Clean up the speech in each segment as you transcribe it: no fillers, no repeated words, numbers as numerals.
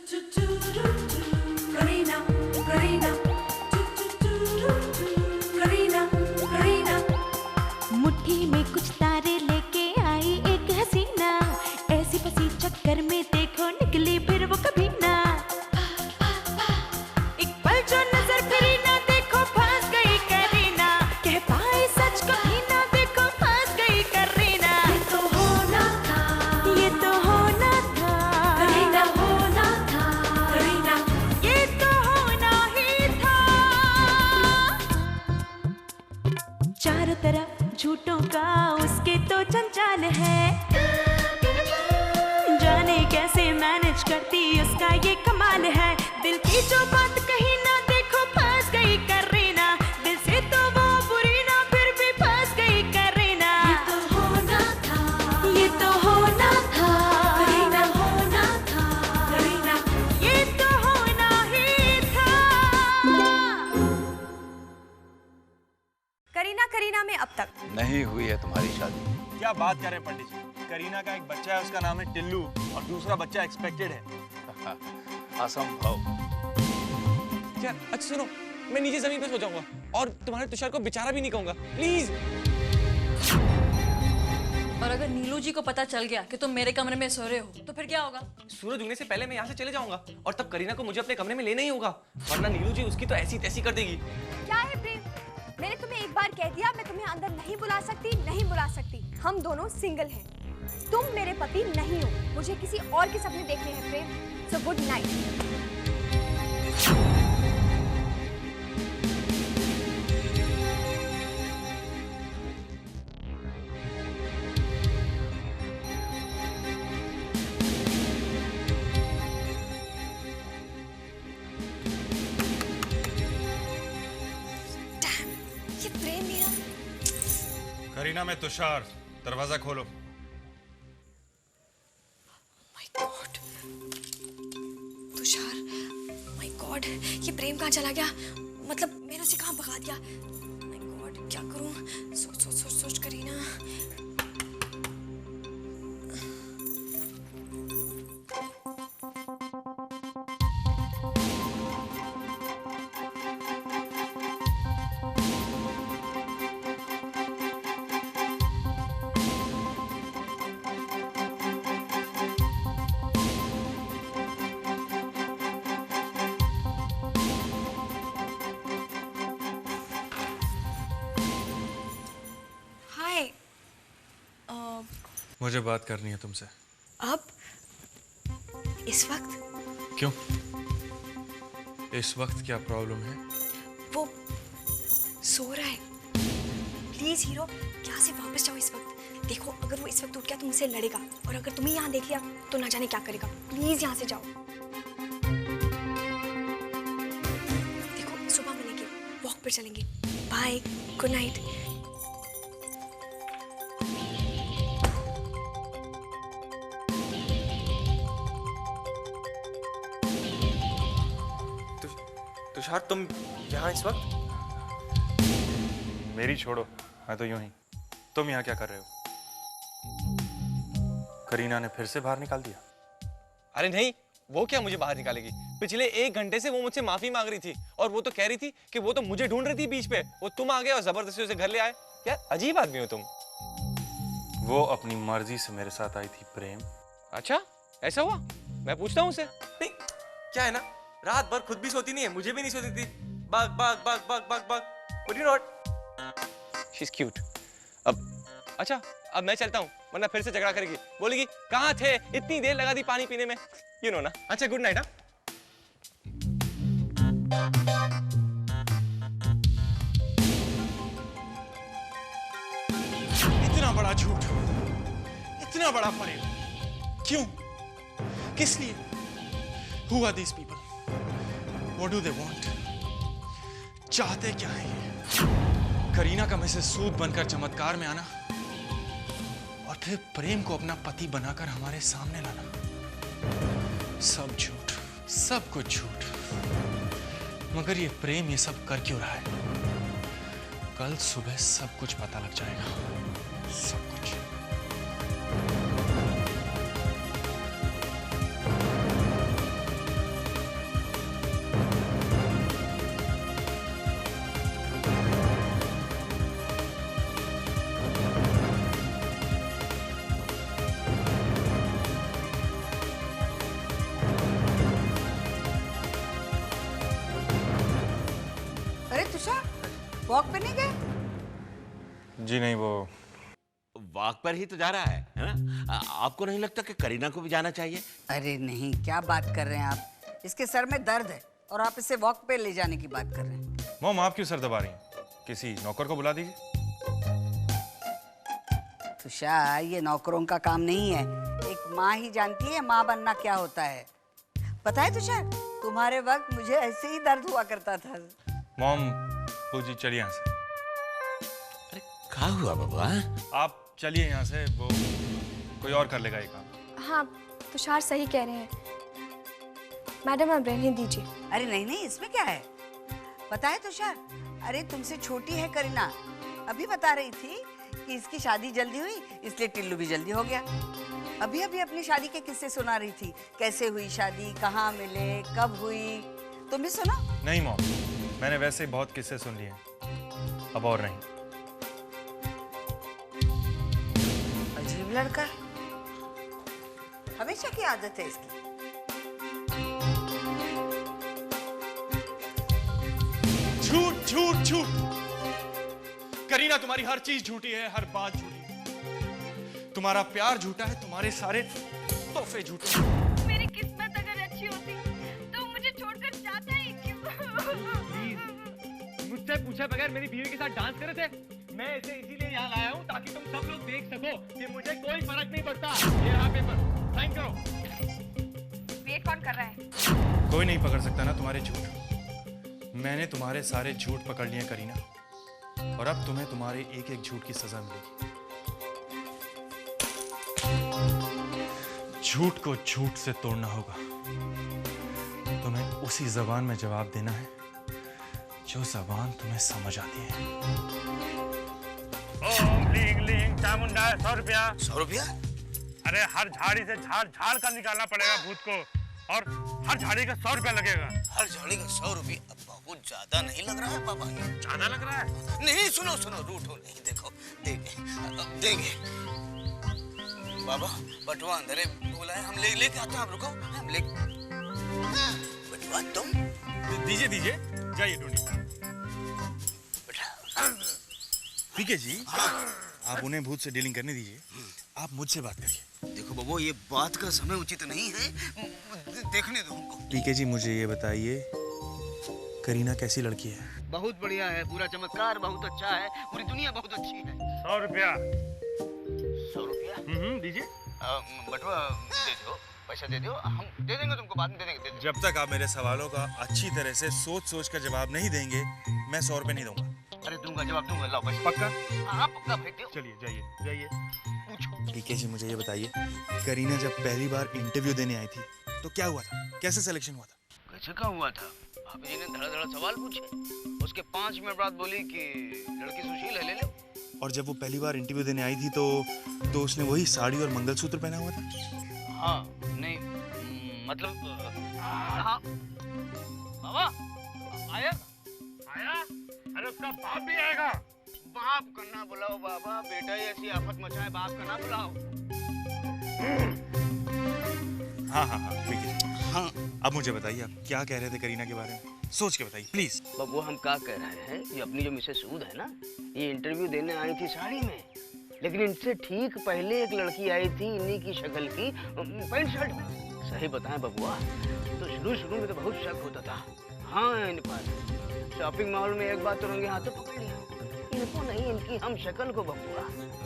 करीना करीना करीना करीना मुट्ठी में कुछ तारे लेके आई एक हसीना, ऐसी फंसी चक्कर में देखो निकली फिर वो कभी ना। एक पल जो नजर फिरी ना देखो फंस गई करीना, कह पाए सच कभी ना देखो फंस गई करीना। ये तो होना था, ये तो होना था, करीना होना था, करीना ये तो होना ही था। चारों तरफ झूठों का उसके तो जंजाल है, जाने कैसे मैनेज करती उसका ये कमाल है। दिल की जो बात कही ना देखो फंस गई करीना, दिल से तो वो बुरी ना फिर भी फंस गई करीना। ये तो होना था, ये तो होना था, करीना होना था, करीना ये तो होना ही था। करीना करीना में अब तक नहीं हुई है तुम्हारी शादी। क्या बात कर रहे हैं पंडित जी? करीना का एक बच्चा है, उसका नाम है टिल्लू, और दूसरा बच्चा एक्सपेक्टेड है। असंभव। क्या? अच्छा सुनो, मैं नीचे जमीन पे सो जाऊंगा और तुम्हारे तुषार को बेचारा भी नहीं कहूंगा, प्लीज। और अगर नीलू जी को पता चल गया कि तुम मेरे कमरे में सो रहे हो तो फिर क्या होगा? सूरज उगने से पहले मैं यहाँ से चले जाऊंगा और तब करीना को मुझे अपने कमरे में लेना ही होगा, वरना नीलू जी उसकी तो ऐसी तैसी कर देगी। क्या है प्रेम? मैंने तुम्हें एक बार कह दिया, मैं तुम्हें अंदर नहीं बुला सकती, नहीं बुला सकती। हम दोनों सिंगल हैं, तुम मेरे पति नहीं हो, मुझे किसी और के सपने देखने हैं प्रेम। So good night. ये प्रेम मेरा। करीना में तुषार, दरवाजा खोलो। My God Tushar, my God ये प्रेम कहाँ चला गया? मतलब मैंने उसे कहाँ भगा दिया? माय गॉड क्या करूँ? सोच सोच सोच सोच करीना। हाय। मुझे बात करनी है तुमसे। अब इस वक्त? क्यों? इस वक्त क्या प्रॉब्लम है? वो सो रहा है। प्लीज हीरो, यहाँ से वापस जाओ इस वक्त। देखो अगर वो इस वक्त उठ गया तो मुझसे लड़ेगा, और अगर तुम्हें यहाँ देख लिया तो ना जाने क्या करेगा। प्लीज यहाँ से जाओ। देखो सुबह मिलेंगे, वॉक पर चलेंगे। Bye, good night. तुषार तुम यहाँ इस वक्त? मेरी छोड़ो, मैं तो यूं ही। तुम यहाँ क्या कर रहे हो? करीना ने फिर से बाहर निकाल दिया? अरे नहीं, वो क्या मुझे बाहर निकालेगी? पिछले 1 घंटे से वो मुझसे माफी मांग रही थी और वो तो कह रही थी कि वो तो मुझे ढूंढ रही थी बीच पे। वो तुम आ गए और जबरदस्ती उसे घर ले आए। यार अजीब आदमी हो तुम। वो अपनी मर्जी से मेरे साथ आई थी प्रेम। अच्छा ऐसा हुआ? मैं पूछता हूँ उसे। नहीं क्या है ना, रात भर खुद भी सोती नहीं है, मुझे भी नहीं सोती थी। भाग भाग भाग भाग भाग भाग। Would you not? She's cute. अब अच्छा अब मैं चलता हूँ, वरना फिर से झगड़ा करेगी। बोलेगी कहाँ थे, इतनी देर लगा दी पानी पीने में। You know ना। अच्छा गुड नाइट। हाँ इतना बड़ा झूठ, इतना बड़ा फरेब, क्यों? किस लिए? Who are these people? What do they want? चाहते क्या है ये? करीना का मैं से सूद बनकर चमत्कार में आना और फिर प्रेम को अपना पति बनाकर हमारे सामने लाना। सब झूठ, सब कुछ झूठ। मगर ये प्रेम ये सब कर क्यों रहा है? कल सुबह सब कुछ पता लग जाएगा, सब कुछ। वॉक पे नहीं गए? जी नहीं, वो वॉक पर ही तो जा रहा है ना? आपको नहीं लगता कि करीना को भी जाना चाहिए? अरे नहीं, क्या बात कर रहे हैं आप? इसके सर में दर्द है और आप इसे वॉक पे ले जाने की बात कर रहे हैं। मॉम, आप क्यों सर दबा रही हैं? किसी नौकर को बुला दीजिए। तुषार, ये नौकरों का काम नहीं है। एक माँ ही जानती है माँ बनना क्या होता है। पता है तुषार, तुम्हारे वक्त मुझे ऐसे ही दर्द हुआ करता था। मॉम, वो जी चलिए यहाँ से। अरे क्या हुआ बाबा? आप चलिए यहाँ से, वो कोई और कर लेगा ये काम। हाँ, तुषार सही कह रहे हैं। मैडम, आप रहने दीजिए। अरे नहीं नहीं, इसमें क्या है? पता है तुषार, अरे तुमसे छोटी है करीना। अभी बता रही थी कि इसकी शादी जल्दी हुई, इसलिए टिल्लू भी जल्दी हो गया। अभी अभी अपनी शादी के किस्से सुना रही थी, कैसे हुई शादी, कहाँ मिले, कब हुई। तुम भी सुनो। नहीं मॉम, मैंने वैसे ही बहुत किस्से सुन लिए, अब और नहीं। अजीब लड़का है, हमेशा की आदत है इसकी। झूठ झूठ झूठ। करीना, तुम्हारी हर चीज झूठी है, हर बात झूठी है। तुम्हारा प्यार झूठा है, तुम्हारे सारे तोहफे झूठे हैं। मेरी किस्मत अगर अच्छी होती तो मुझे छोड़कर जाता ही क्यों? मुझसे पूछे बगैर मेरी बीवी के साथ डांस करे थे? मैं इसे इसीलिए यहाँ लाया हूँ ताकि तुम सब लोग देख सको कि मुझे कोई फर्क नहीं पड़ता। ये रहा पेपर, साइन करो। वेट कौन कर रहा है? कोई नहीं पकड़ सकता ना तुम्हारे झूठ। मैंने तुम्हारे सारे झूठ पकड़ लिए करीना, और अब तुम्हें तुम्हारे एक एक झूठ की सजा मिलेगी। झूठ को झूठ से तोड़ना होगा। तुम्हें उसी जबान में जवाब देना है जो जबान तुम्हें समझ आती है। ओम लींग लींग चामुंडा 100 रुपया। 100 रुपया? अरे हर झाड़ी से झाड़ झाड़ कर निकालना पड़ेगा भूत को, और हर झाड़ी का 100 रुपया लगेगा। हर झाड़ी का 100 रुपया? अब बहुत ज्यादा नहीं लग रहा है बाबा? ज्यादा लग रहा है? नहीं, सुनो सुनो, रूठो नहीं, देखो देंगे देंगे। बाबा, बटुआ अंदर है, बोला है, हम लेके आते हैं, आप रुको, हम ले। बटुआ तुम दीजिए दीजिए, जाइए ढूंढिए। ठीक है जी, आप उन्हें भूत से डीलिंग करने दीजिए, आप मुझसे बात करिए। देखो बाबू, ये बात का समय उचित नहीं है, देखने दो हमको। ठीक है जी, मुझे ये बताइए, करीना कैसी लड़की है? बहुत बढ़िया है, पूरा चमत्कार बहुत अच्छा है, पूरी दुनिया बहुत अच्छी है। 100 रुपया। 100 रुपया? दीजिए। बटुआ दे दो, पैसा दे दो, हम दे देंगे तुमको, बाद में दे देंगे। जब तक आप मेरे सवालों का अच्छी तरह से सोच सोच कर जवाब नहीं देंगे, मैं 100 रुपए नहीं दूंगा। अरे दूंगा, जवाब दूंगा, लाओ पैसा। पक्का? हाँ पक्का, भेज दो। चलिए जाइए जाइए। पूछो। ठीक है जी, मुझे ये बताइए, करीना जब पहली बार इंटरव्यू देने आई थी तो क्या हुआ था, कैसे सिलेक्शन हुआ था? कैसे का हुआ था? भाभी जी ने धड़ा-धड़ा सवाल पूछे, उसके 5 मिनट बाद बोली कि लड़की सुशील है, ले लो। और जब वो पहली बार इंटरव्यू देने आई थी तो उसने वही साड़ी और मंगलसूत्र पहना हुआ था? हाँ, नहीं मतलब हाँ। बाबा आया? आया? अरे उसका बाप भी आएगा। बाप का ना बुलाओ बाबा, बेटा ही ऐसी आफत मचाए, बाप का ना बुलाओ। हाँ हाँ हाँ, ठीक है। हाँ, अब मुझे बताइए, आप क्या कह रहे थे करीना के बारे में? सोच के बताइए प्लीज। बाबू, हम क्या कह रहे हैं कि अपनी जो मिसेस सूद है ना, ये इंटरव्यू देने आई थी साड़ी में, लेकिन इनसे ठीक पहले एक लड़की आई थी इन्हीं की शक्ल की, पैंट शर्ट में। सही बताएं बबुआ, तो शुरू में तो बहुत शक होता था। हाँ, इन पर शॉपिंग मॉल में एक बार तो रंगे हाथों पकड़ लिया, इनको नहीं, इनकी हम शक्ल को बबुआ।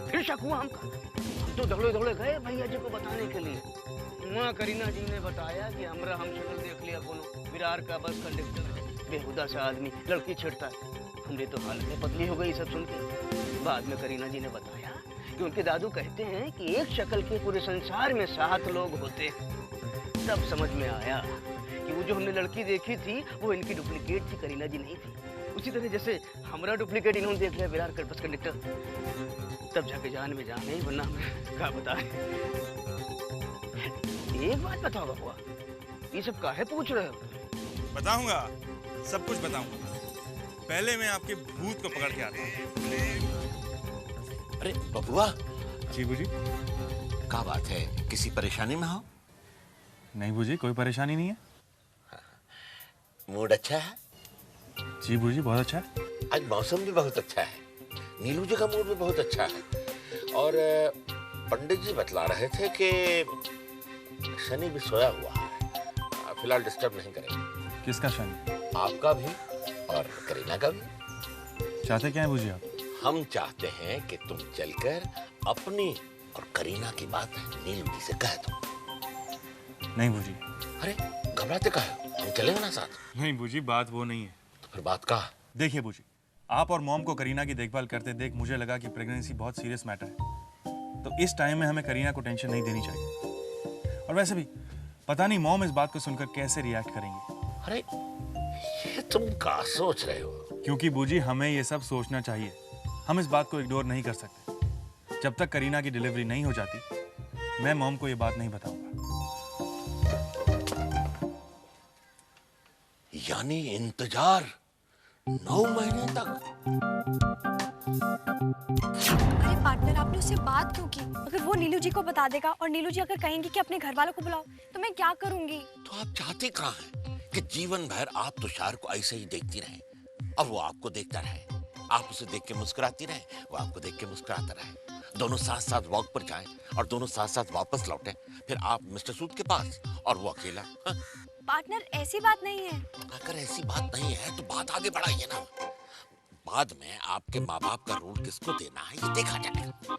फिर शक हुआ हमका, हम तो दौड़े दौड़े गए भैया जी को बताने के लिए। माँ करीना जी ने बताया कि हमरा हम शक्ल देख लिया, कोनो विरार का बस कंडक्टर, बेहुदा सा आदमी लड़की छेड़ता है। हमने तो हालत पतली हो गई सब सुन के। बाद में करीना जी ने बताया कि उनके दादू कहते हैं कि एक शक्ल के पूरे संसार में 7 लोग होते हैं। तब समझ में आया कि वो जो हमने लड़की देखी थी वो इनकी डुप्लीकेट थी, करीना जी नहीं थी। उसी तरह जैसे हमारा डुप्लीकेट इन्होंने देख लिया विरार का बस कंडक्टर, तब जाके जान में जान नहीं, वरना हमें क्या बताएं। एक बात बताओ बबुआ, ये सब काहे पूछ रहे हो? बताऊंगा, सब कुछ बताऊंगा। पहले मैं आपके भूत को पकड़ के आता हूँ। अरे बबुआ। जी बूजी। क्या बात है, किसी परेशानी में हो? नहीं बूजी, कोई परेशानी नहीं है। मूड अच्छा है? जी बूजी, बहुत अच्छा है। आज मौसम भी बहुत अच्छा है, नीलू जी का मूड भी बहुत अच्छा है, और पंडित जी बतला रहे थे कि शनि भी सोया हुआ है, फिलहाल डिस्टर्ब नहीं करेंगे। किसका शनि? आपका भी और करीना का भी। चाहते क्या है बूजी आप? हम चाहते हैं कि तुम चलकर अपनी और करीना की बात नीलू जी से कह दो। नहीं बूजी। अरे घबराते का है, हम चलेंगे ना साथ। नहीं बूजी, बात वो नहीं है। तो फिर बात का? देखिए बूजी, आप और मॉम को करीना की देखभाल करते देख मुझे लगा कि प्रेगनेंसी बहुत सीरियस मैटर है, तो इस टाइम में हमें करीना को टेंशन नहीं देनी चाहिए। और वैसे भी पता नहीं मॉम इस बात को सुनकर कैसे रिएक्ट करेंगी। अरे ये तुम क्या सोच रहे हो? क्योंकि बूजी हमें ये सब सोचना चाहिए, हम इस बात को इग्नोर नहीं कर सकते। जब तक करीना की डिलीवरी नहीं हो जाती मैं मॉम को ये बात नहीं बताऊंगा। यानी इंतजार 9 महीने तक? अरे पार्टनर, आपने उससे बात क्यों की? अगर वो नीलू जी को बता देगा और नीलू जी अगर कहेंगी कि अपने घर वालों को बुलाओ, तो मैं क्या करूंगी? तो आप चाहते कहाँ हैं कि जीवन भर आप तुषार को ऐसे ही देखती रहे और वो आपको देखता रहे, आप उसे देख के मुस्कुराती रहे, वो आपको देख के मुस्कुराता रहे, दोनों साथ साथ वॉक पर जाएं और दोनों साथ साथ वापस लौटें, फिर आप मिस्टर सूद के पास और वो अकेला। हाँ? पार्टनर, ऐसी बात नहीं है। अगर ऐसी बात नहीं है तो बात आगे बढ़ाइए ना। बाद में आपके माँ बाप का रोल किसको देना है ये देखा जाएगा,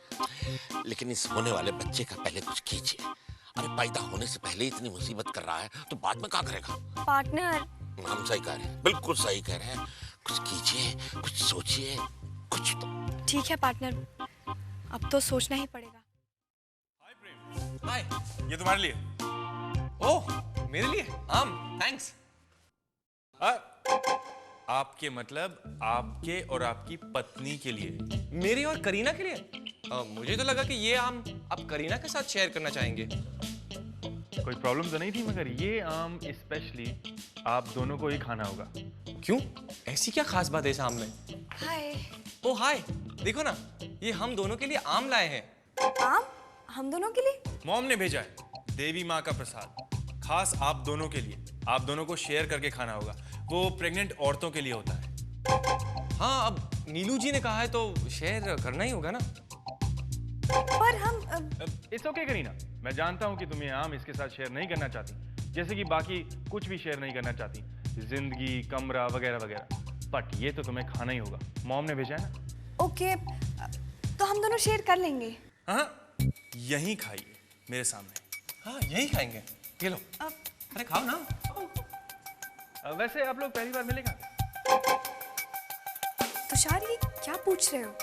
लेकिन इस होने वाले बच्चे का पहले कुछ कीजिए। अरे पैदा होने से पहले इतनी मुसीबत कर रहा है तो बाद में क्या करेगा? पार्टनर, हम सही कह रहे हैं, बिल्कुल सही कह रहे हैं। कुछ कीजिए, कुछ सोचिए, कुछ तो। ठीक है पार्टनर, अब तो सोचना ही पड़ेगा। हाय, ये तुम्हारे लिए। ओह, मेरे लिए? थैंक्स। आपके मतलब आपके और आपकी पत्नी के लिए? मेरी और करीना के लिए? मुझे तो लगा कि ये आम आप करीना के साथ शेयर करना चाहेंगे। कोई प्रॉब्लम तो नहीं थी, मगर ये आम स्पेशली आप दोनों को ही खाना होगा। क्यों? ऐसी क्या खास बात है इस आम में? हाय। ओ हाय, देखो ना, ये हम दोनों के लिए आम लाए हैं। आम? हम दोनों के लिए? मॉम ने भेजा है, देवी माँ का प्रसाद, खास आप दोनों के लिए। आप दोनों को शेयर करके खाना होगा, वो प्रेग्नेंट औरतों के लिए होता है। हाँ, अब नीलू जी ने कहा है तो शेयर करना ही होगा ना। पर हम इट्स ओके करीना, मैं जानता हूँ कि तुम ये आम इसके साथ शेयर नहीं करना चाहती, जैसे कि बाकी कुछ भी शेयर नहीं करना चाहती, जिंदगी, कमरा वगैरह वगैरह, बट ये तो तुम्हें खाना ही होगा, मॉम ने भेजा है ना। ओके, तो हम दोनों शेयर कर लेंगे। हाँ, यहीं खाइए मेरे सामने। हाँ, यही खाएंगे। ये लो। अरे खाओ ना। वैसे आप लोग पहली बार मिले कहाँ? तुषार, ये क्या पूछ रहे हो?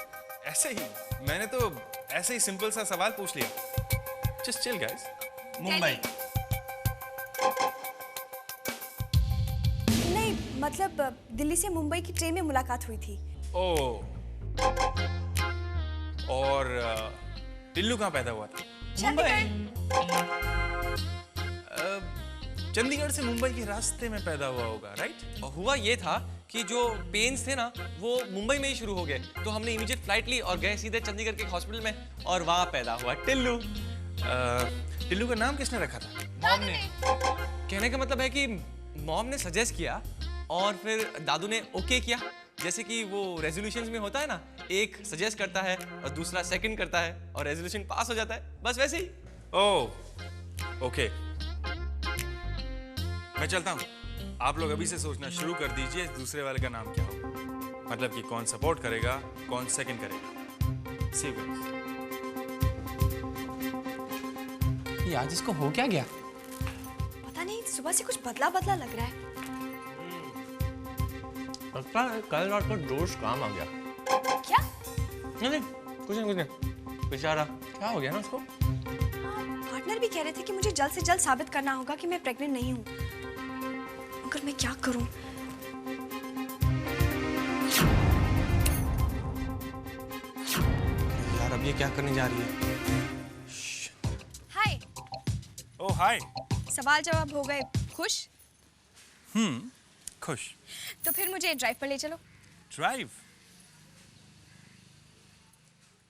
ऐसे ही, मैंने तो ऐसे ही सिंपल सा सवाल पूछ लिया। Just chill guys. मुंबई? नहीं, मतलब दिल्ली से मुंबई की ट्रेन में मुलाकात हुई थी। ओह, और टिल्लू कहाँ पैदा हुआ था? चंडीगढ़ से मुंबई के रास्ते में पैदा हुआ होगा, राइट? और हुआ ये था कि जो पेन्स थे ना वो मुंबई में ही शुरू हो गए, तो हमने इमीडिएट फ्लाइट ली और गए सीधे चंडीगढ़ के हॉस्पिटल में और वहाँ पैदा हुआ टिल्लू। टिल्लू का नाम किसने रखा था? मॉम ने। कहने का मतलब है कि मॉम ने सजेस्ट किया और फिर दादू ने ओके किया, जैसे कि वो रेजोल्यूशंस में होता है ना, एक सजेस्ट करता है और दूसरा सेकंड करता है और रेजोल्यूशन पास हो जाता है, बस वैसे ही। ओह, ओके, मैं चलता हूँ। आप लोग अभी से सोचना शुरू कर दीजिए दूसरे वाले का नाम क्या होगा, मतलब कि कौन सपोर्ट करेगा, कौन सेकंड करेगा। See you guys. ये आज इसको हो क्या गया? पता नहीं, सुबह से कुछ बदला बदला लग रहा है। लगता है कल रात को जोश काम आ गया। क्या? नहीं, कुछ नहीं, बेचारा क्या हो गया ना उसको। पार्टनर भी कह रहे थे कि मुझे जल्द से जल्द साबित करना होगा कि मैं प्रेग्नेंट नहीं हूँ, मगर मैं क्या करूँ? यार अब ये क्या करने जा रही है? हाय। ओह हाय। सवाल जवाब हो गए, खुश? खुश। तो फिर मुझे ड्राइव पर ले चलो। ड्राइव?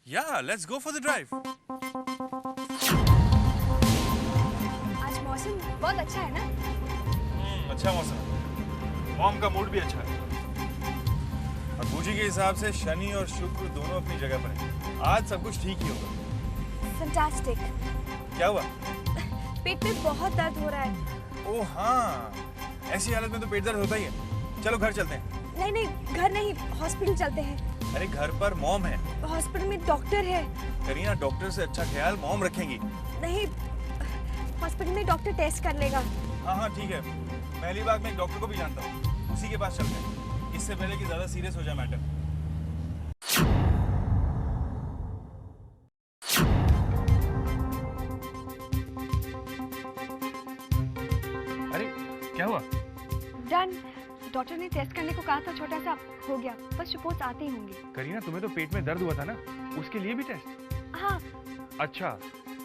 या, let's go for the drive. आज मौसम बहुत अच्छा है ना? अच्छा मौसम है, मॉम का मूड भी अच्छा है, और बाबूजी के हिसाब से शनि और शुक्र दोनों अपनी जगह पर हैं। आज सब कुछ ठीक ही होगा। फैंटास्टिक। क्या हुआ? पेट में बहुत दर्द हो रहा है। ओह हाँ, ऐसी हालत में तो पेट दर्द होता ही है। चलो घर चलते हैं। नहीं नहीं, घर नहीं, हॉस्पिटल चलते हैं। अरे घर पर मॉम है। हॉस्पिटल में डॉक्टर है। करीना, डॉक्टर से अच्छा ख्याल मॉम रखेंगी। नहीं, हॉस्पिटल में डॉक्टर टेस्ट कर लेगा। हाँ हाँ ठीक है, मैं अलीबाग में एक डॉक्टर को भी जानता हूँ, उसी के पास चलते हैं, इससे पहले कि ज्यादा सीरियस हो जाए मैटर। अरे क्या हुआ? डन। डॉक्टर ने टेस्ट करने को कहा था, छोटा सा हो गया, बस रिपोर्ट्स आते ही होंगी। करीना, तुम्हें तो पेट में दर्द हुआ था ना, उसके लिए भी टेस्ट? हाँ। अच्छा,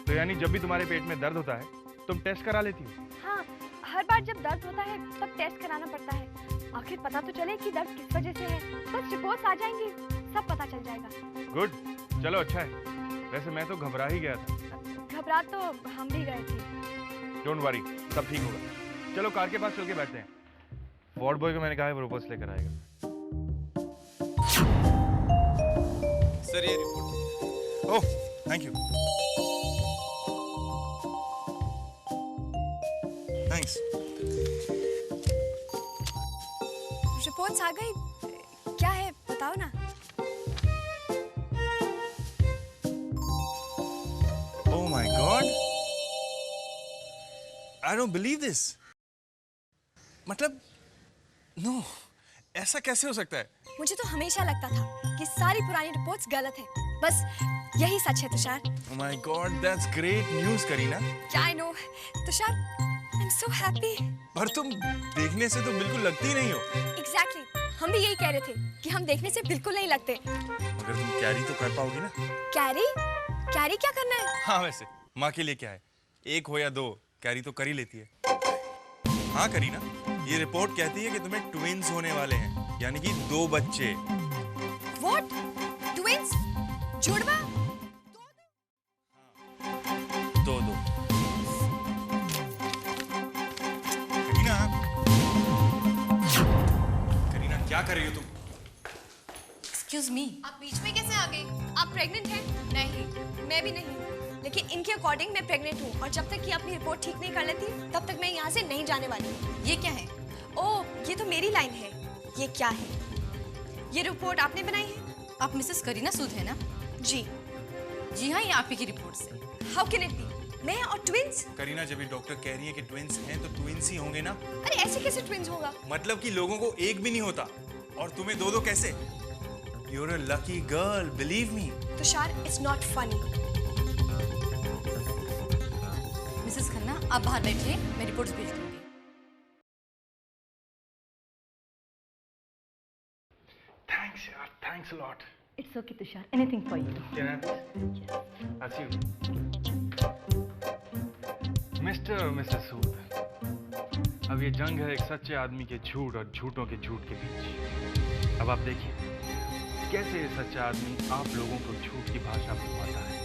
तो यानी जब भी तुम्हारे पेट में दर्द होता है तुम टेस्ट करा लेती हो? हाँ, हर बार जब दर्द होता है तब टेस्ट कराना पड़ता है, आखिर पता तो चले कि दर्द किस वजह से है। बस रिपोर्ट्स आ जाएंगी, सब पता चल जाएगा। गुड, चलो अच्छा है। वैसे मैं तो घबरा ही गया था। घबरा तो हम भी गए थे। डोंट वरी, सब ठीक होगा। चलो कार के पास चल के बैठते हैं। वार्ड बॉय को मैंने कहा है वो रिपोर्ट्स लेकर आएगा। सर ये report. Oh, thank you. Thanks. Reports आ गई, क्या है बताओ ना। Oh my God! I don't believe this. मतलब, no, ऐसा कैसे हो सकता है? मुझे तो हमेशा लगता था कि सारी पुरानी रिपोर्ट्स गलत है, बस यही सच है Tushar. Oh my God, that's great news, Kareena. क्या I know, Tushar, I'm so happy. पर तुम देखने से तो बिल्कुल लगती ही नहीं हो। Exactly, हम भी यही कह रहे थे कि हम देखने से बिल्कुल नहीं लगते। मगर तुम कैरी तो कर पाओगी ना? कैरी? कैरी क्या करना है? हाँ वैसे, माँ के लिए क्या है? एक हो या दो, कैरी तो कर ही लेती है। हाँ करीना, ये रिपोर्ट कहती है कि तुम्हें ट्विंस होने वाले हैं, यानी कि 2 बच्चे। What? Twins? जुड़वा? 2। करीना, क्या कर रही हो तुम? Excuse me. आप बीच में कैसे आ गई? आप प्रेग्नेंट हैं? नहीं, मैं भी नहीं, लेकिन इनके अकॉर्डिंग मैं प्रेग्नेंट हूँ और जब तक ये अपनी रिपोर्ट ठीक नहीं कर लेती तब तक मैं यहाँ से नहीं जाने वाली। ये क्या है? ओह, ये तो मेरी लाइन है। ये क्या है? ये रिपोर्ट आपने बनाई है? आप मिसेस करीना सूद है ना? जी। जी हाँ, ये आप ही की रिपोर्ट से। How can it be? मैं और ट्विंस? करीना, जब ये डॉक्टर कह रही है कि ट्विंस हैं तो ट्विंस ही होंगे ना? अरे ऐसे कैसे ट्विंस होगा? मतलब कि लोगों को एक भी नहीं होता और तुम्हें 2 कैसे? You're a lucky girl, believe me. Tushar, it's not funny. Mrs Khanna, आप बाहर बैठिए, मैं रिपोर्ट्स भेज दूंगी। Thanks यार, thanks a lot. It's okay, Tushar. Anything for you. Can I please? Yes. That's you. Mr. और Mrs. सूद, अब ये जंग है एक सच्चे आदमी के झूठ और झूठों के झूठ के बीच। अब आप देखिए कैसे ये सच्चा आदमी आप लोगों को झूठ की भाषा बुलवाता है।